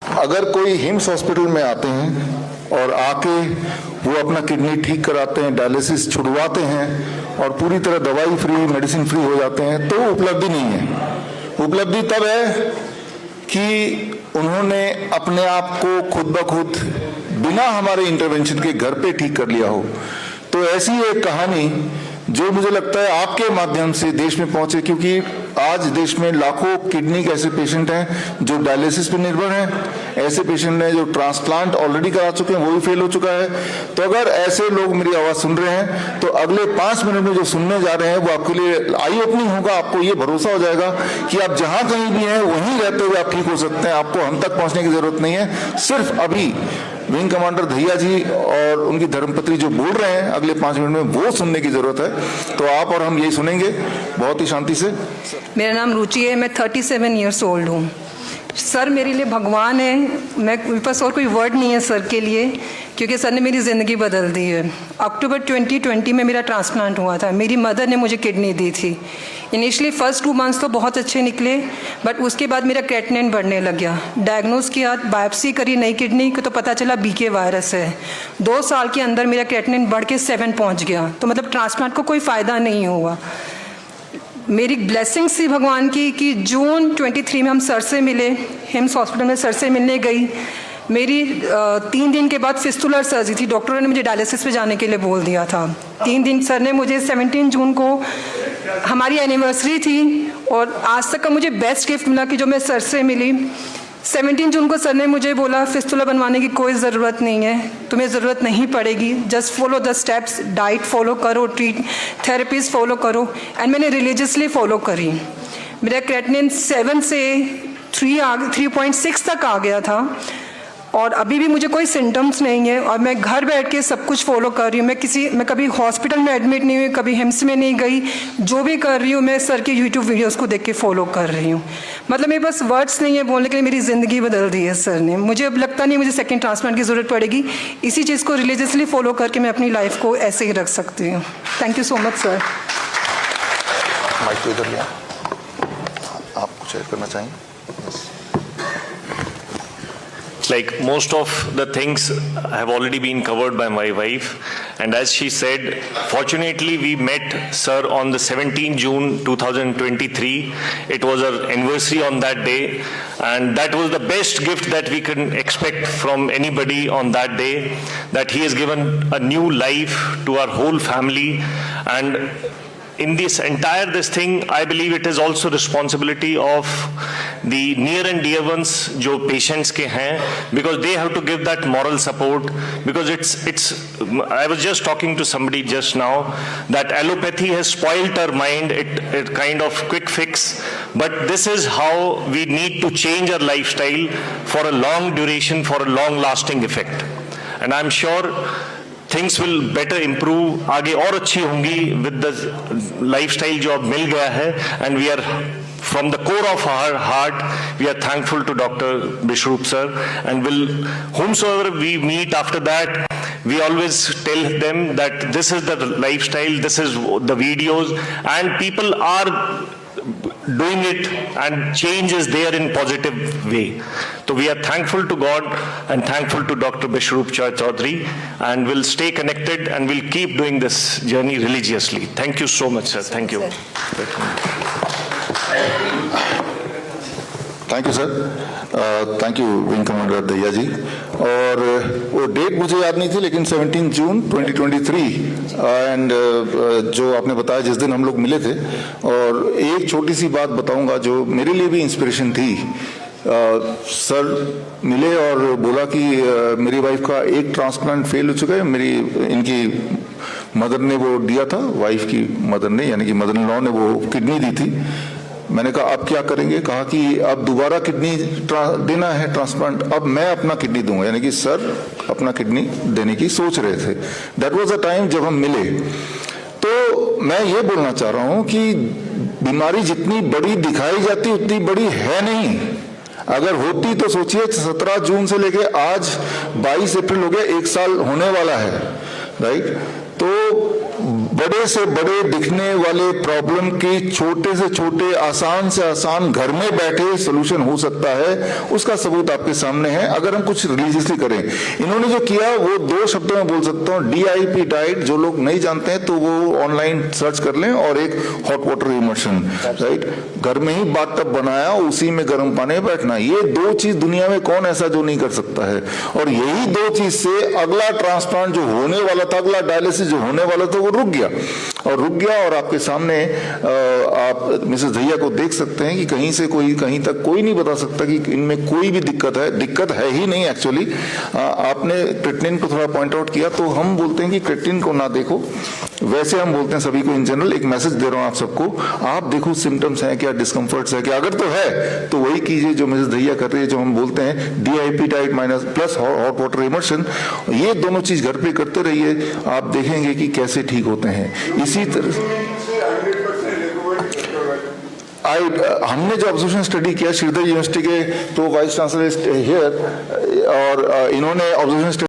अगर कोई hymns hospital में आते हैं और आके वो अपना किडनी ठीक कराते हैं, डायलिसिस छुड़वाते हैं और पूरी तरह दवाई फ्री, मेडिसिन फ्री हो जाते हैं, तो उपलब्धि नहीं है। उपलब्धि तब है कि उन्होंने अपने आप को खुद ब खुद बिना हमारे इंटरवेंशन के घर पे ठीक कर लिया हो। तो ऐसी एक कहानी जो मुझे लगता है आपके माध्यम से देश में पहुंचे, क्योंकि आज देश में लाखों किडनी के ऐसे पेशेंट हैं जो डायलिसिस पर निर्भर हैं, ऐसे पेशेंट हैं जो ट्रांसप्लांट ऑलरेडी करा चुके हैं, वो भी फेल हो चुका है। तो अगर ऐसे लोग मेरी आवाज सुन रहे हैं तो अगले 5 मिनट में जो सुनने जा रहे हैं वो आपके लिए आई ओपनिंग होगा। आपको ये भरोसा हो जाएगा कि आप जहां कहीं भी हैं वहीं रहते हुए आप ठीक हो सकते हैं। आपको हम तक पहुंचने की जरूरत नहीं है। सिर्फ अभी विंग कमांडर दहिया जी और उनकी धर्मपत्नी जो बोल रहे हैं अगले 5 मिनट में, वो सुनने की जरूरत है। तो आप और हम यही सुनेंगे बहुत ही शांति से। मेरा नाम रुचि है, मैं 37 ईयर्स ओल्ड हूँ। सर मेरे लिए भगवान है। मेरे पास और कोई वर्ड नहीं है सर के लिए, क्योंकि सर ने मेरी ज़िंदगी बदल दी है। अक्टूबर 2020 में मेरा ट्रांसप्लांट हुआ था। मेरी मदर ने मुझे किडनी दी थी। इनिशियली फर्स्ट 2 मंथ्स तो बहुत अच्छे निकले, बट उसके बाद मेरा क्रेटिनिन बढ़ने लग गया। डायग्नोज किया, बायोप्सी करी नई किडनी को, तो पता चला बीके वायरस है। 2 साल के अंदर मेरा क्रेटिनिन बढ़ के 7 पहुँच गया। तो मतलब ट्रांसप्लांट को कोई फ़ायदा नहीं हुआ। मेरी ब्लेसिंग्स थी भगवान की कि जून 23 में हम सर से मिले, हिम्स हॉस्पिटल में सर से मिलने गई। मेरी 3 दिन के बाद फिस्टुलर सर्जरी थी। डॉक्टरों ने मुझे डायलिसिस पे जाने के लिए बोल दिया था। 3 दिन सर ने मुझे 17 जून को हमारी एनिवर्सरी थी और आज तक का मुझे बेस्ट गिफ्ट मिला कि जो मैं सर से मिली। 17 जून को सर ने मुझे बोला फिस्टुला बनवाने की कोई ज़रूरत नहीं है, तुम्हें ज़रूरत नहीं पड़ेगी, just follow the steps, diet follow करो, थेरेपीज फॉलो करो। एंड मैंने रिलीजियसली फॉलो करी। मेरा क्रेटिनिन 7 से 3.6 तक आ गया था और अभी भी मुझे कोई सिम्टम्स नहीं है और मैं घर बैठ के सब कुछ फॉलो कर रही हूँ। मैं कभी हॉस्पिटल में एडमिट नहीं हुई, कभी हिम्स में नहीं गई। जो भी कर रही हूँ मैं सर के यूट्यूब वीडियोस को देख के फॉलो कर रही हूँ। मतलब मेरे पास वर्ड्स नहीं है बोलने के लिए। मेरी ज़िंदगी बदल दी है सर ने। मुझे अब लगता नहीं मुझे सेकेंड ट्रांसप्लांट की ज़रूरत पड़ेगी। इसी चीज़ को रिलीजियसली फॉलो करके मैं अपनी लाइफ को ऐसे ही रख सकती हूँ। Thank you so much sir. Mike तो इधर लिया, आप कुछ ऐड करना चाहेंगे? Like most of the things have already been covered by my wife, and as she said, fortunately we met sir on the 17 June 2023. It was our anniversary on that day, and that was the best gift that we can expect from anybody on that day, that he has given a new life to our whole family. And in this thing, I believe it is also responsibility of the near and dear ones जो patients के हैं, because they have to give that moral support. Because I was just talking to somebody just now that allopathy has spoiled our mind. It kind of quick fix, but this is how we need to change our lifestyle for a long duration, for a long lasting effect. And I'm sure things will better improve, आगे और अच्छी होंगी with the lifestyle जो अब मिल गया है। And we are, from the core of our heart, we are thankful to Dr. Bishrup sir, and whomsoever we meet after that, we always tell them that this is the lifestyle, this is the videos, and people are doing it and change is there in positive way. So we are thankful to God and thankful to Dr. Bishrup Chaudhary, and we'll stay connected and we'll keep doing this journey religiously. Thank you so much sir. Thank you. Thank you sir. Thank you wing commander Dahiya ji. और वो date मुझे याद नहीं थी, लेकिन 17 जून 2023 and जो आपने बताया जिस दिन हम लोग मिले थे। और एक छोटी सी बात बताऊंगा जो मेरे लिए भी इंस्पिरेशन थी। सर मिले और बोला कि मेरी वाइफ का एक ट्रांसप्लांट फेल हो चुका है। इनकी मदर ने वो दिया था, वाइफ की मदर ने, यानी कि मदर इन लॉ ने वो किडनी दी थी। मैंने कहा अब क्या करेंगे? कहा कि अब दोबारा किडनी देना है ट्रांसप्लांट, अब मैं अपना किडनी दूंगा। यानी कि सर अपना किडनी देने की सोच रहे थे। दैट वाज अ टाइम जब हम मिले। तो मैं ये बोलना चाह रहा हूं कि बीमारी जितनी बड़ी दिखाई जाती उतनी बड़ी है नहीं। अगर होती तो सोचिए, 17 जून से लेके आज 22 अप्रैल हो गया, 1 साल होने वाला है, राइट? तो बड़े से बड़े दिखने वाले प्रॉब्लम की छोटे से छोटे, आसान से आसान घर में बैठे सोल्यूशन हो सकता है, उसका सबूत आपके सामने है अगर हम कुछ रिलीजियसली करें। इन्होंने जो किया वो 2 शब्दों में बोल सकता हूँ, DIP डाइट। जो लोग नहीं जानते हैं तो वो ऑनलाइन सर्च कर लें, और एक हॉट वाटर इमर्शन, राइट, घर में ही बाथटब बनाया, उसी में गर्म पानी में बैठना। ये 2 चीज दुनिया में कौन ऐसा जो नहीं कर सकता है, और यही 2 चीज से अगला ट्रांसप्लांट जो होने वाला था, अगला डायलिसिस जो होने वाला था, वो रुक गया। और आपके सामने आप मिसेस दहिया को देख सकते हैं कि कहीं से कहीं तक कोई नहीं बता सकता कि इनमें कोई भी दिक्कत है ही नहीं। एक्चुअली आपने क्रिएटिनिन को थोड़ा पॉइंट आउट किया, तो हम बोलते हैं कि क्रिएटिनिन को ना देखो, वैसे हम बोलते हैं सभी को इन जनरल। एक मैसेज दे रहा हूं आप सबको, आप देखो सिम्टम्स हैं क्या, डिस्कम्फर्ट्स है क्या, अगर तो है तो वही कीजिए जो मिसेस दहिया कर रही है, जो हम बोलते हैं DIP diet minus plus hot water immersion. ये दोनों चीज घर पे करते रहिए, आप देखेंगे कि कैसे ठीक होते हैं। इसी तरह हमने जो ऑब्जर्वेशन स्टडी किया श्रीधर यूनिवर्सिटी के, तो वाइस चांसलर हियर, और इन्होंने ऑब्जर्वेशन